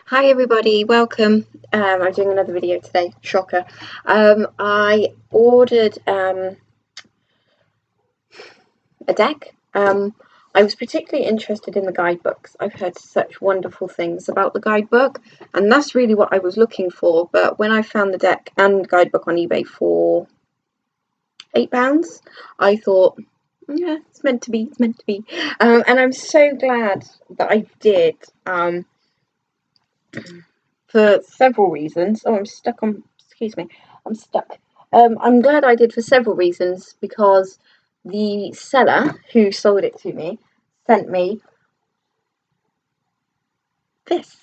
Hi everybody, welcome. I'm doing another video today, shocker. I ordered a deck. I was particularly interested in the guidebooks. I've heard such wonderful things about the guidebook, and that's really what I was looking for. But when I found the deck and guidebook on eBay for £8, I thought, yeah, it's meant to be, it's meant to be. And I'm so glad that I did. For several reasons. Oh, I'm stuck on, excuse me, I'm stuck. I'm glad I did for several reasons, because the seller who sold it to me sent me this.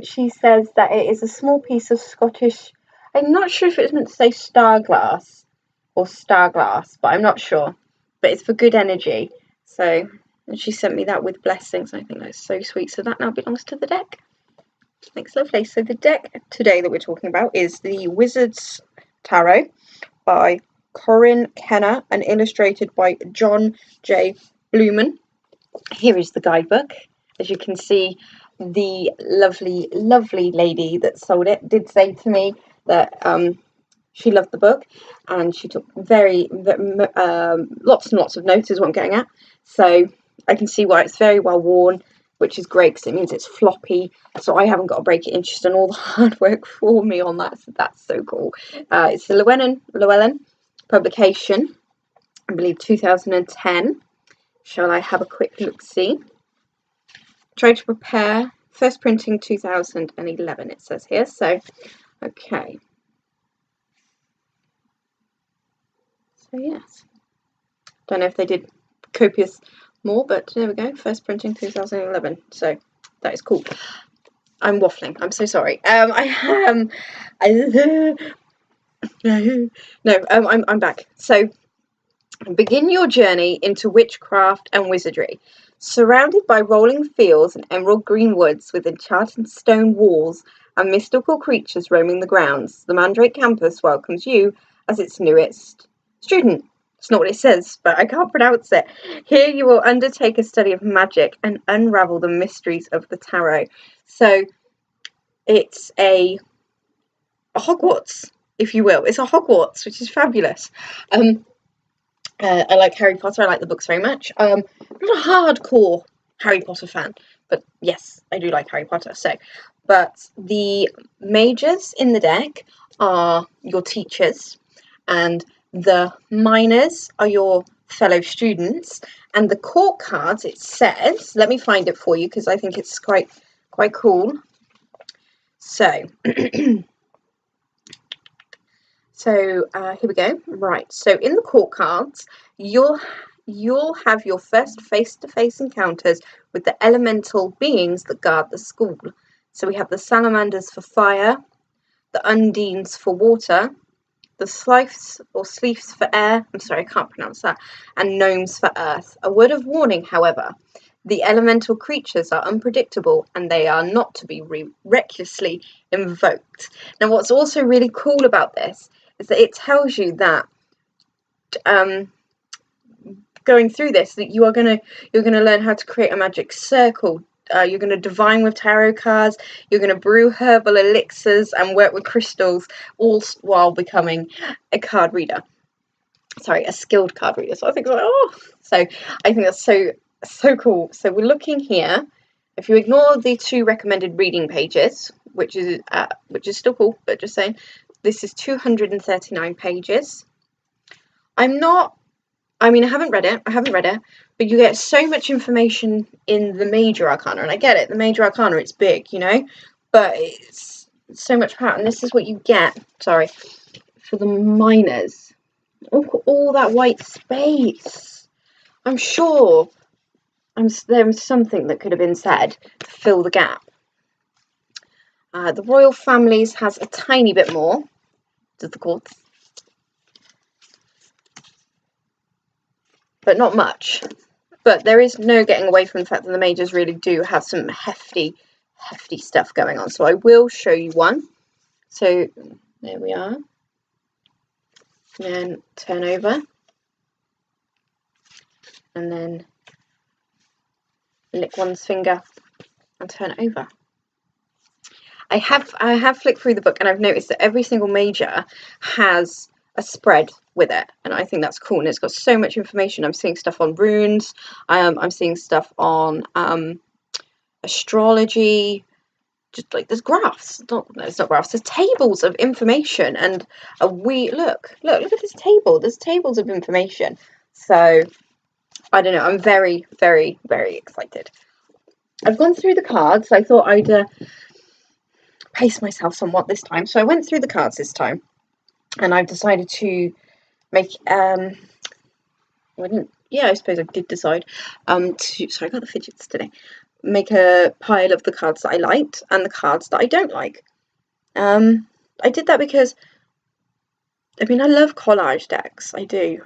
She says that it is a small piece of Scottish, I'm not sure if it's meant to say star glass or star glass, but I'm not sure. But it's for good energy. So, and she sent me that with blessings. I think that's so sweet. So that now belongs to the deck. Thanks, lovely. So the deck today that we're talking about is the Wizard's Tarot by Corinne Kenner and illustrated by John J. Blumen. Here is the guidebook. As you can see, the lovely, lovely lady that sold it did say to me that she loved the book, and she took lots and lots of notes is what I'm getting at. So I can see why it's very well worn, which is great because it means it's floppy, so I haven't got to break it in. She's done all the hard work for me on that, so that's so cool. It's the Llewellyn publication, I believe 2010. Shall I have a quick look-see? Try to prepare, first printing 2011 it says here, so okay. So yes, don't know if they did copious more, but there we go, first printing 2011, so that is cool. I'm waffling, I'm so sorry. I'm back. So, begin your journey into witchcraft and wizardry. Surrounded by rolling fields and emerald green woods with enchanted stone walls and mystical creatures roaming the grounds, the Mandrake campus welcomes you as its newest student. It's not what it says, but I can't pronounce it. Here you will undertake a study of magic and unravel the mysteries of the tarot. So it's a Hogwarts, if you will. It's a Hogwarts, which is fabulous. I like Harry Potter. I like the books very much. I'm not a hardcore Harry Potter fan, but yes, I do like Harry Potter. So, but the mages in the deck are your teachers, and the minors are your fellow students, and the court cards, it says, let me find it for you because I think it's quite cool. So So here we go. Right. So in the court cards, you'll have your first face-to-face encounters with the elemental beings that guard the school. So we have the salamanders for fire, the undines for water, the sliefs or sleefs for air. I'm sorry, I can't pronounce that. And gnomes for earth. A word of warning, however. The elemental creatures are unpredictable and they are not to be recklessly invoked. Now, what's also really cool about this is that it tells you that going through this, that you're gonna learn how to create a magic circle. You're going to divine with tarot cards. You're going to brew herbal elixirs and work with crystals, all while becoming a card reader. Sorry, a skilled card reader. So I think, so I think that's so cool. So we're looking here. If you ignore the 2 recommended reading pages, which is still cool, but just saying, this is 239 pages. I haven't read it, but you get so much information in the major arcana, and I get it, the major arcana, it's big, you know, but it's so much power, and this is what you get, sorry, for the minors. All that white space. I'm sure there was something that could have been said to fill the gap. The royal families has a tiny bit more, does the courts, but not much. But there is no getting away from the fact that the majors really do have some hefty stuff going on. So I will show you one. So there we are. And then turn over. And then lick one's finger and turn it over. I have flicked through the book, and I've noticed that every single major has a spread with it, and I think that's cool. And it's got so much information. I'm seeing stuff on runes. I'm seeing stuff on astrology. Just like there's graphs. No, it's not graphs. There's tables of information, and look at this table. There's tables of information. So I don't know. I'm very, very, very excited. I've gone through the cards. I thought I'd pace myself somewhat this time. So I went through the cards this time, and I've decided to make I suppose I did decide sorry, I got the fidgets today. Make a pile of the cards that I liked and the cards that I don't like. I did that because I love collage decks. I do.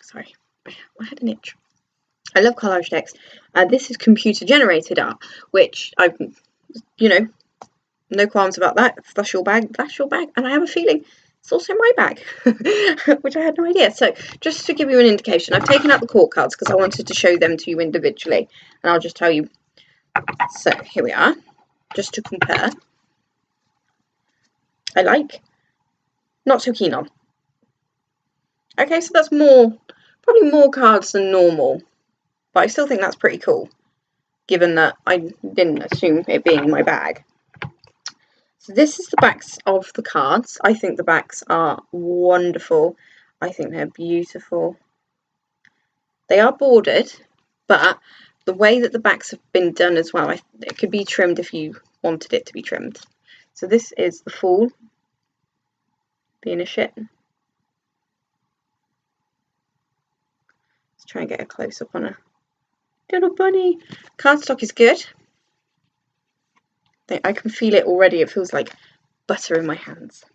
Sorry, I had an itch. I love collage decks. This is computer generated art, which I've, no qualms about that. If that's your bag, that's your bag. And I have a feeling it's also my bag, which I had no idea. So just to give you an indication, I've taken out the court cards because I wanted to show them to you individually. And I'll just tell you. So here we are, just to compare. I like, not so keen on. Okay, so that's probably more cards than normal. But I still think that's pretty cool, given that I didn't assume it being in my bag. So this is the backs of the cards. I think the backs are wonderful. I think they're beautiful. They are bordered, but the way that the backs have been done as well, it could be trimmed if you wanted it to be trimmed. So this is the Fool, being a shit. Let's try and get a close-up on a little bunny. Cardstock is good. I can feel it already. It feels like butter in my hands.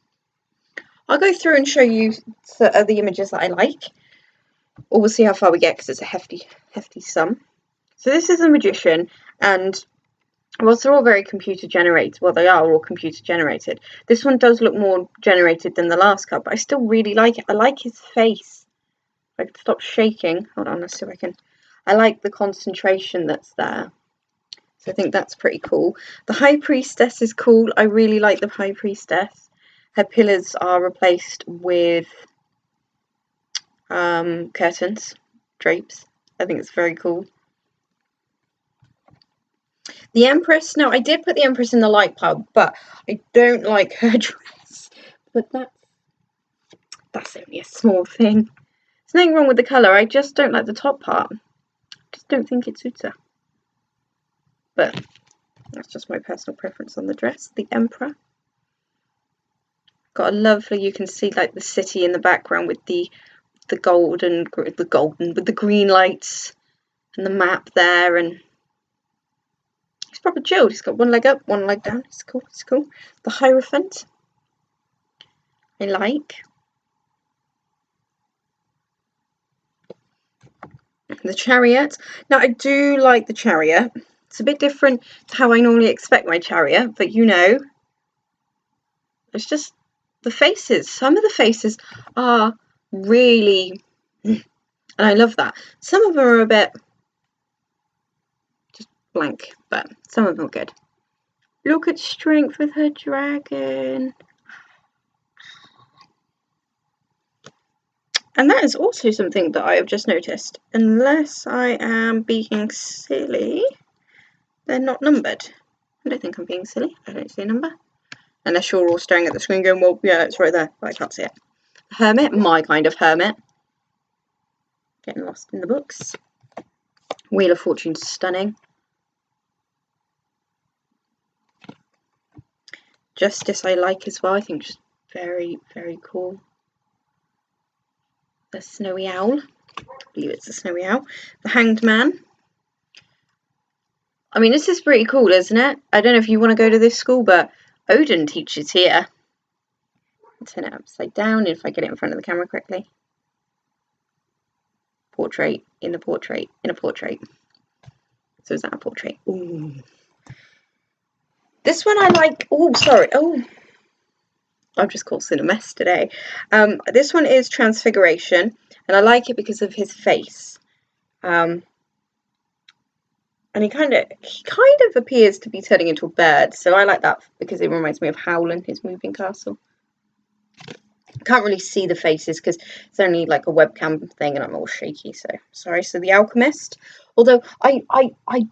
I'll go through and show you the images that I like. Or we'll see how far we get because it's a hefty sum. So this is a Magician, and whilst they're all very computer generated, well, they are all computer generated. This one does look more generated than the last card, but I still really like it. I like his face. If I could stop shaking. Hold on, let's see if I can. I like the concentration that's there. So I think that's pretty cool. The High Priestess is cool. I really like the High Priestess. Her pillars are replaced with curtains, drapes. I think it's very cool. The Empress. Now, I did put the Empress in the light pile, but I don't like her dress. But that's only a small thing. There's nothing wrong with the colour. I just don't like the top part. Just don't think it suits her. But that's just my personal preference on the dress. The Emperor. Got a lovely, you can see like the city in the background with the green lights and the map there, and he's proper chilled. He's got one leg up, one leg down. It's cool, it's cool. The Hierophant. I like. The Chariot. Now I do like the Chariot. It's a bit different to how I normally expect my Chariot, but it's just the faces. Some of the faces are really, and I love that. Some of them are a bit just blank, but some of them are good. Look at Strength with her dragon. And that is also something that I have just noticed. Unless I am being silly, they're not numbered. I don't think I'm being silly. I don't see a number. Unless you're all staring at the screen going, well, yeah, it's right there, but I can't see it. Hermit, my kind of hermit. Getting lost in the books. Wheel of Fortune, stunning. Justice I like as well. I think just very, very cool. The Snowy Owl. I believe it's the Snowy Owl. The Hanged Man. I mean, this is pretty cool, isn't it? I don't know if you want to go to this school, but Odin teaches here. I'll turn it upside down if I get it in front of the camera correctly. Portrait in a portrait in a portrait. So is that a portrait? Ooh. This one I like. Oh, sorry. Oh, I'm just causing a mess today. This one is Transfiguration, and I like it because of his face. And he kind of appears to be turning into a bird, so I like that because it reminds me of Howlin', his moving castle. I can't really see the faces because it's only like a webcam thing and I'm all shaky, so sorry. So the alchemist, although I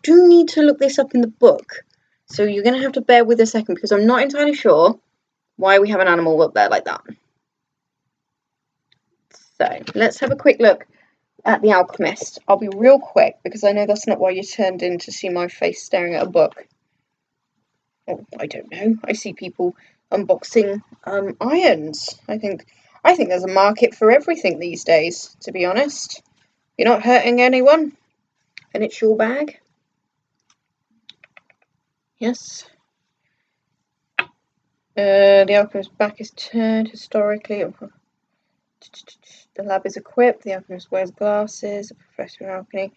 do need to look this up in the book, so you're going to have to bear with a second because I'm not entirely sure why we have an animal up there like that. So let's have a quick look at the alchemist. I'll be real quick because I know that's not why you turned in to see my face staring at a book. Oh, I don't know. I see people unboxing irons. I think there's a market for everything these days, to be honest. You're not hurting anyone, and it's your bag. Yes. The alchemist's back is turned historically. The lab is equipped. The alchemist wears glasses. A professor in alchemy.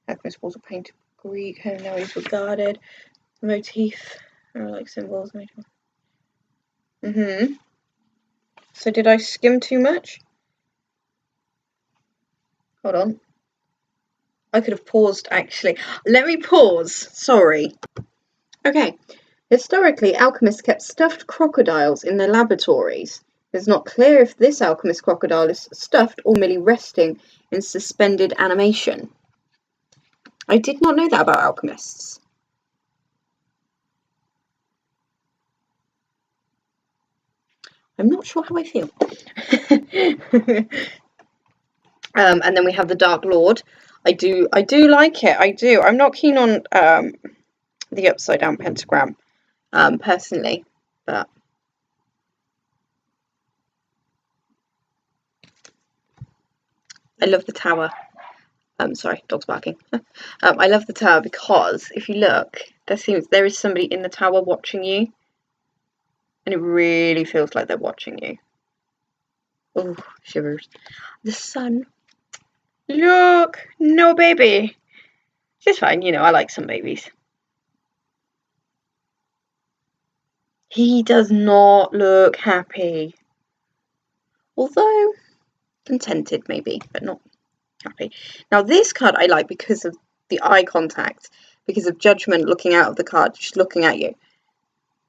The alchemist walls are painted Greek. Now he's regarded. The motif are like symbols. So did I skim too much? Hold on. I could have paused, actually. Let me pause. Sorry. Okay. Historically, alchemists kept stuffed crocodiles in their laboratories. It's not clear if this alchemist crocodile is stuffed or merely resting in suspended animation. I did not know that about alchemists. I'm not sure how I feel. And then we have the Dark Lord. I do like it. I do. I'm not keen on the upside down pentagram, personally, but I love the tower. Sorry, dog's barking. I love the tower because if you look, there is somebody in the tower watching you, and it really feels like they're watching you. Oh, shivers. The sun. Look, no baby. It's fine, you know, I like some babies. He does not look happy. Although, contented maybe, but not happy. Now this card I like because of the eye contact, because of judgment looking out of the card, just looking at you.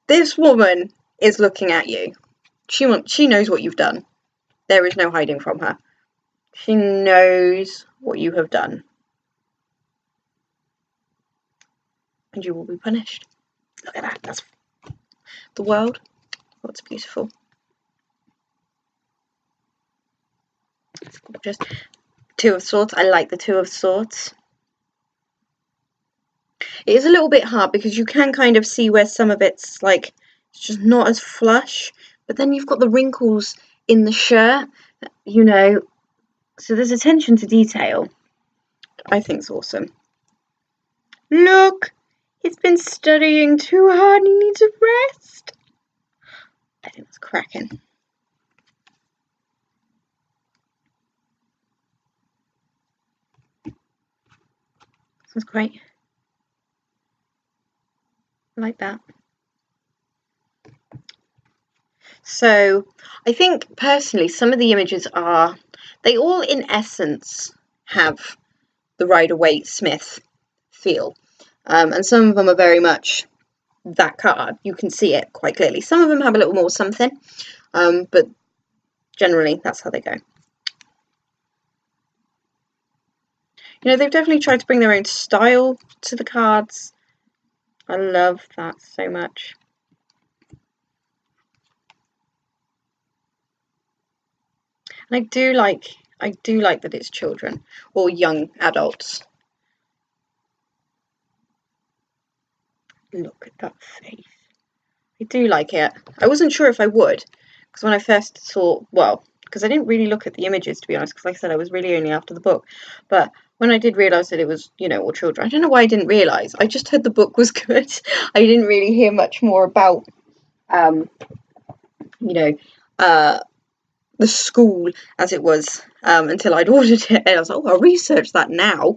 This woman is looking at you. She knows what you've done. There is no hiding from her. She knows what you have done. And you will be punished. Look at that. That's the world. Oh, it's beautiful. It's gorgeous. Two of Swords. I like the Two of Swords. It is a little bit hard because you can kind of see where some of it's like, it's just not as flush. But then you've got the wrinkles in the shirt, you know. So there's attention to detail. I think it's awesome. Look, he's been studying too hard and he needs a rest. I think that's cracking. That's great. I like that. So I think personally some of the images they all in essence have the Rider-Waite-Smith feel. And some of them are very much that card. You can see it quite clearly. Some of them have a little more something, but generally that's how they go. You know, they've definitely tried to bring their own style to the cards. I love that so much. And I do like that it's children or young adults. Look at that face. I do like it. I wasn't sure if I would, because when I first saw, well, because I didn't really look at the images, to be honest, because like I said, I was really only after the book. But when I did realise that it was, you know, all children, I don't know why I didn't realise. I just heard the book was good. I didn't really hear much more about, you know, the school as it was until I'd ordered it. And I was like, oh, I'll research that now.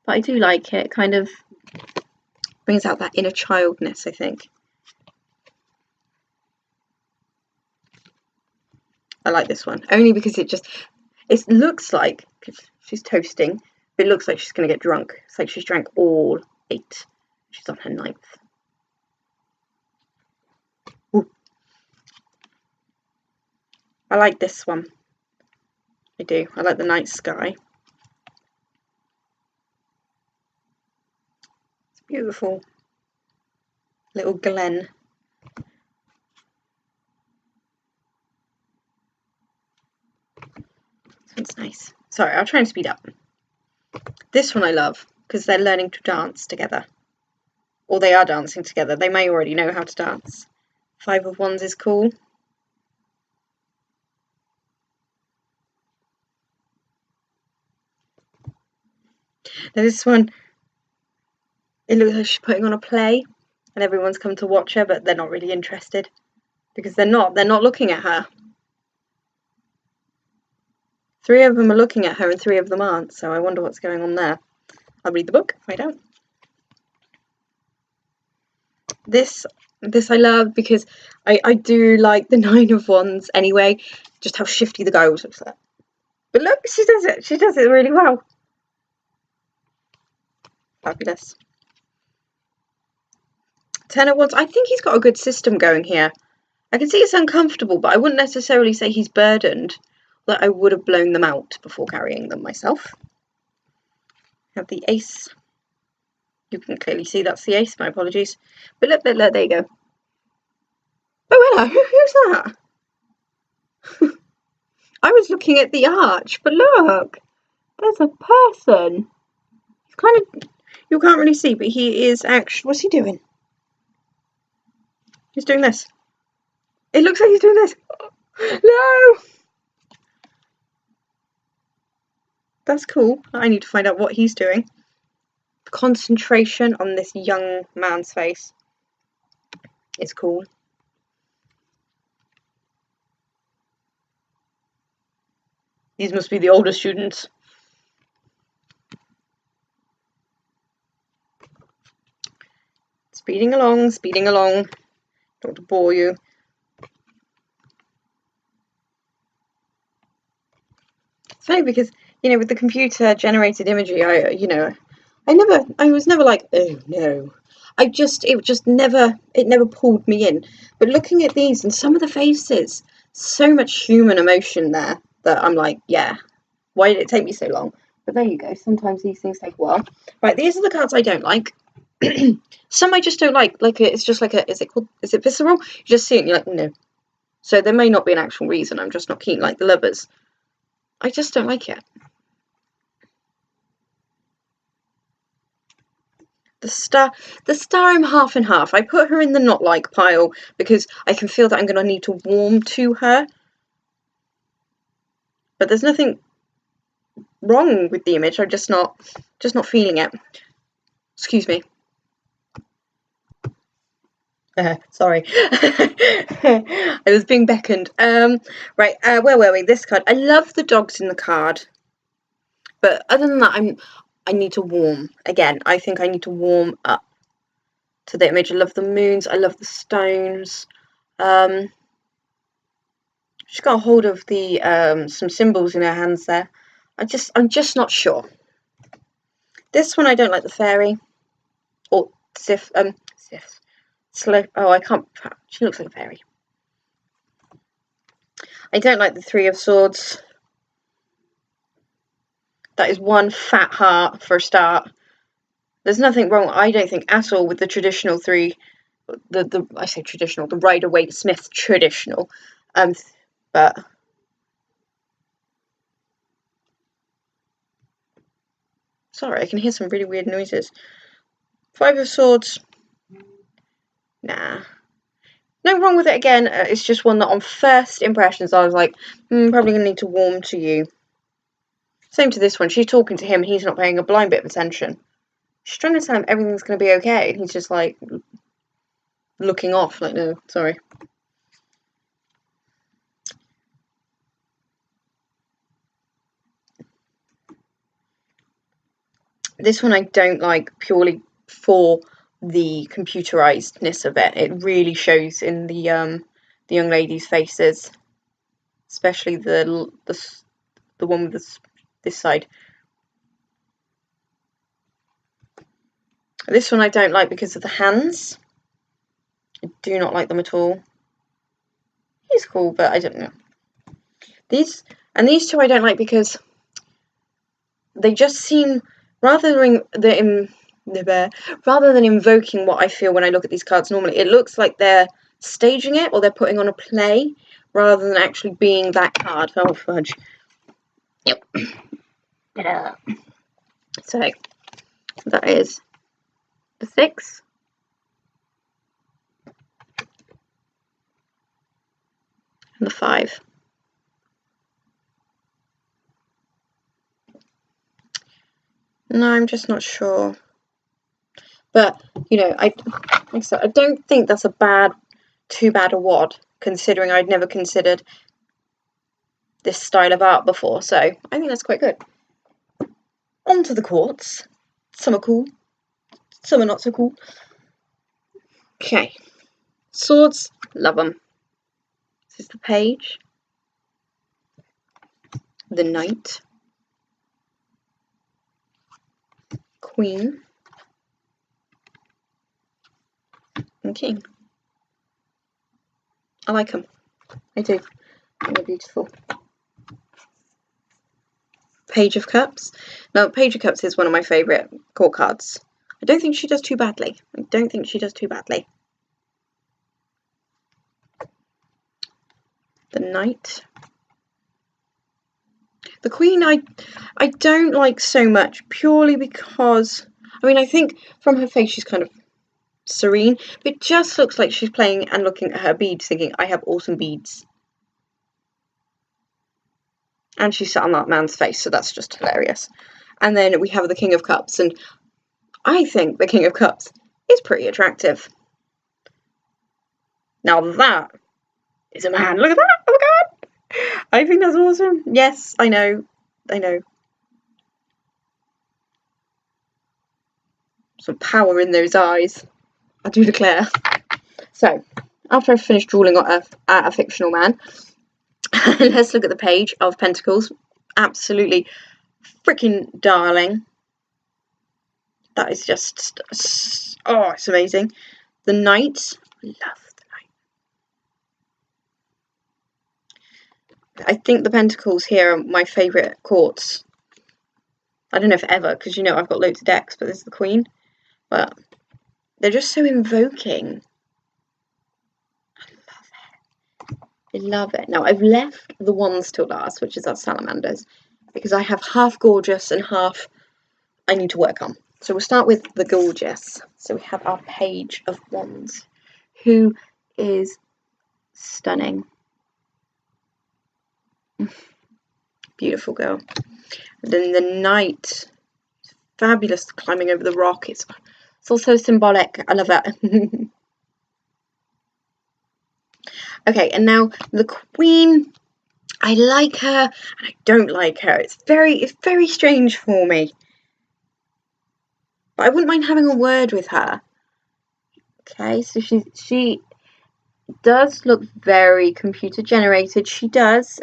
But I do like it. It kind of brings out that inner childness, I think. I like this one only because it looks like she's toasting, It looks like she's going to get drunk. It's like she's drank all 8. She's on her 9th. Ooh. I like this one. I do. I like the night sky. It's beautiful. Little glen. This one's nice. Sorry, I'll try and speed up. This one I love because they're learning to dance together. Or they are dancing together. They may already know how to dance. 5 of Wands is cool. Now this one, it looks like she's putting on a play and everyone's come to watch her, but they're not really interested because they're not looking at her. 3 of them are looking at her and 3 of them aren't, so I wonder what's going on there. I'll read the book, find out. This I love because I do like the 9 of Wands anyway, just how shifty the guy always looks like. But look, she does it really well. Fabulous. 10 of Wands, I think he's got a good system going here. I can see it's uncomfortable, but I wouldn't necessarily say he's burdened. That I would have blown them out before carrying them myself. Have the Ace. You can clearly see that's the Ace, my apologies. But look, there you go. Oh, hello, who's that? I was looking at the arch, but look, there's a person. He's kind of, you can't really see, but he is actually, what's he doing? He's doing this. It looks like he's doing this. No! That's cool. I need to find out what he's doing. Concentration on this young man's face is cool. These must be the older students. Speeding along. Don't want to bore you. It's funny because, you know, with the computer generated imagery, I was never like, oh no. It never pulled me in. But looking at these and some of the faces, so much human emotion there that I'm like, yeah, why did it take me so long? But there you go. Sometimes these things take a while. Right, these are the cards I don't like. Some I just don't like. Like, it's just like is it visceral? You just see it and you're like, no. So there may not be an actual reason. I'm just not keen, like the Lovers. I just don't like it. The star, I'm half and half. I put her in the not like pile because I can feel that I'm going to need to warm to her. But there's nothing wrong with the image. I'm just not feeling it. Excuse me. Sorry. I was being beckoned. Right, where were we? This card. I love the dogs in the card. But other than that, I need to warm. Again, I think I need to warm up to the image. I love the moons. I love the stones. She's got a hold of the some symbols in her hands there. I'm just not sure. This one I don't like the fairy. Or Sif. Oh, I can't. She looks like a fairy. I don't like the 3 of Swords. That is one fat heart for a start. There's nothing wrong, I don't think, at all with the traditional 3. I say traditional, the Rider-Waite-Smith traditional. But sorry, I can hear some really weird noises. 5 of Swords. Nah. No wrong with it again. It's just one that on first impressions I was like, probably going to need to warm to you. Same to this one. She's talking to him. He's not paying a blind bit of attention. She's trying to tell him everything's going to be okay. And he's just like looking off. Like, no, sorry. This one I don't like purely for the computerizedness of it. It really shows in the young ladies' faces, especially the one with this side. This one I don't like because of the hands. I do not like them at all. He's cool, but I don't know. These two I don't like because they just seem, rather than invoking what I feel when I look at these cards normally, it looks like they're staging it or they're putting on a play rather than actually being that card. Oh, fudge. Yep. So that is the 6. And the 5. No, I'm just not sure. But, you know, I don't think that's too bad a wad, considering I'd never considered this style of art before. So I think that's quite good. On to the quartz. Some are cool, some are not so cool. Okay. Swords, love them. This is the page. The knight. Queen. And king. I like them. I do. They're beautiful. Page of Cups. Now, Page of Cups is one of my favourite court cards. I don't think she does too badly. The Knight. The Queen I don't like so much, purely because, I mean, I think from her face she's kind of serene, but it just looks like she's playing and looking at her beads thinking, I have awesome beads. And she sat on that man's face, so that's just hilarious. And then we have the King of Cups, and I think the King of Cups is pretty attractive. Now that is a man. Look at that! Oh my god! I think that's awesome. Yes, I know. Some power in those eyes, I do declare. So, after I've finished drawing at a fictional man, let's look at the Page of Pentacles. Absolutely freaking darling. That is just, oh, it's amazing. The Knight. I love the Knight. I think the Pentacles here are my favourite quartz. I don't know if ever, because you know I've got loads of decks, but this is the Queen. But they're just so invoking. I love it. Now, I've left the wands till last, which is our salamanders, because I have half gorgeous and half I need to work on. So we'll start with the gorgeous. So we have our Page of Wands, who is stunning. Beautiful girl. And then the Knight, fabulous, climbing over the rock. It's also symbolic. I love that. Okay, and now the Queen. I like her and I don't like her. It's very strange for me. But I wouldn't mind having a word with her. Okay, so she does look very computer generated. She does.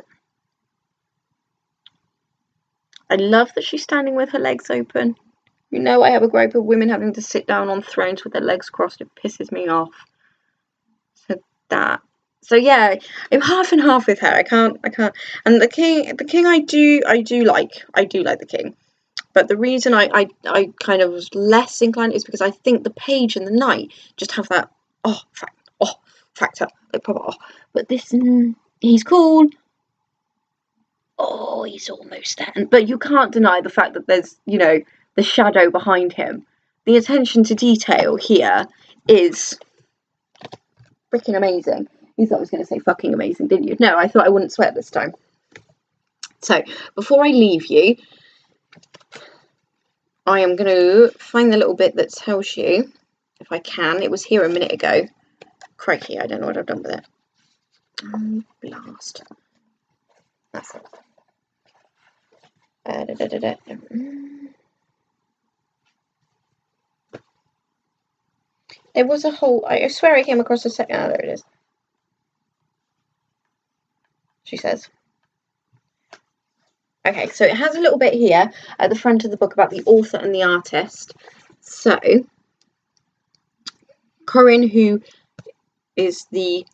I love that she's standing with her legs open. You know, I have a gripe of women having to sit down on thrones with their legs crossed. It pisses me off. So yeah, I'm half and half with her. I can't. And the king, I do like. I do like the king. But the reason I kind of was less inclined is because I think the Page and the Knight just have that factor, like proper But this, he's cool. Oh, he's almost there. But you can't deny the fact that there's, you know, the shadow behind him. The attention to detail here is freaking amazing. You thought I was going to say fucking amazing, didn't you? No, I thought I wouldn't swear this time. So, before I leave you, I am going to find the little bit that tells you, if I can. It was here a minute ago. Crikey, I don't know what I've done with it. Blast. That's it. There was a whole, I swear I came across a second. Oh, there it is. She says. Okay, so it has a little bit here at the front of the book about the author and the artist. So, Corinne, who is the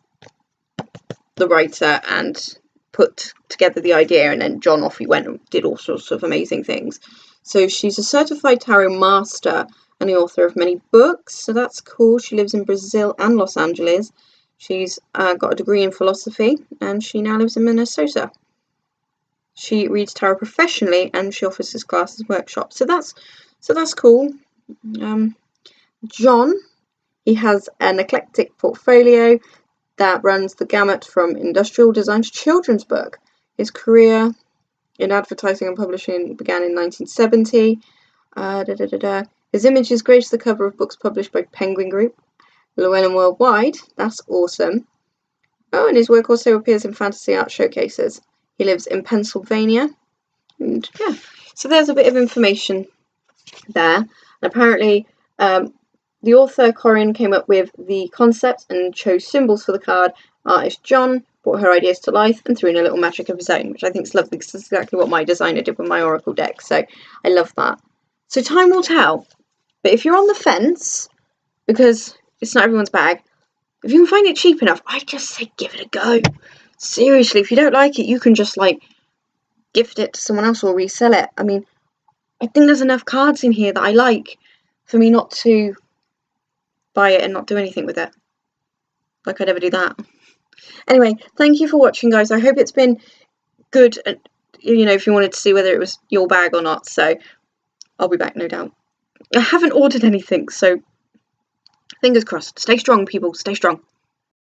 writer and put together the idea, and then John, off he went and did all sorts of amazing things. So she's a certified tarot master and the author of many books, so that's cool. She lives in Brazil and Los Angeles. She's got a degree in philosophy, and she now lives in Minnesota. She reads tarot professionally, and she offers his classes, workshops. So that's cool. John, he has an eclectic portfolio that runs the gamut from industrial design to children's book. His career in advertising and publishing began in 1970. His images grace the cover of books published by Penguin Group, Llewellyn Worldwide. That's awesome. Oh, and his work also appears in fantasy art showcases. He lives in Pennsylvania. And yeah, so there's a bit of information there. And apparently, the author, Corinne, came up with the concept and chose symbols for the card. Artist John brought her ideas to life and threw in a little magic of his own, which I think is lovely, because that's exactly what my designer did with my Oracle deck. So I love that. So time will tell. But if you're on the fence, because it's not everyone's bag, if you can find it cheap enough, I just say give it a go. Seriously, if you don't like it, you can just gift it to someone else or resell it. I mean, I think there's enough cards in here that I like for me not to buy it and not do anything with it. Like I'd ever do that. Anyway, thank you for watching, guys. I hope it's been good, if you wanted to see whether it was your bag or not. So I'll be back, no doubt. I haven't ordered anything, so fingers crossed. Stay strong, people. Stay strong.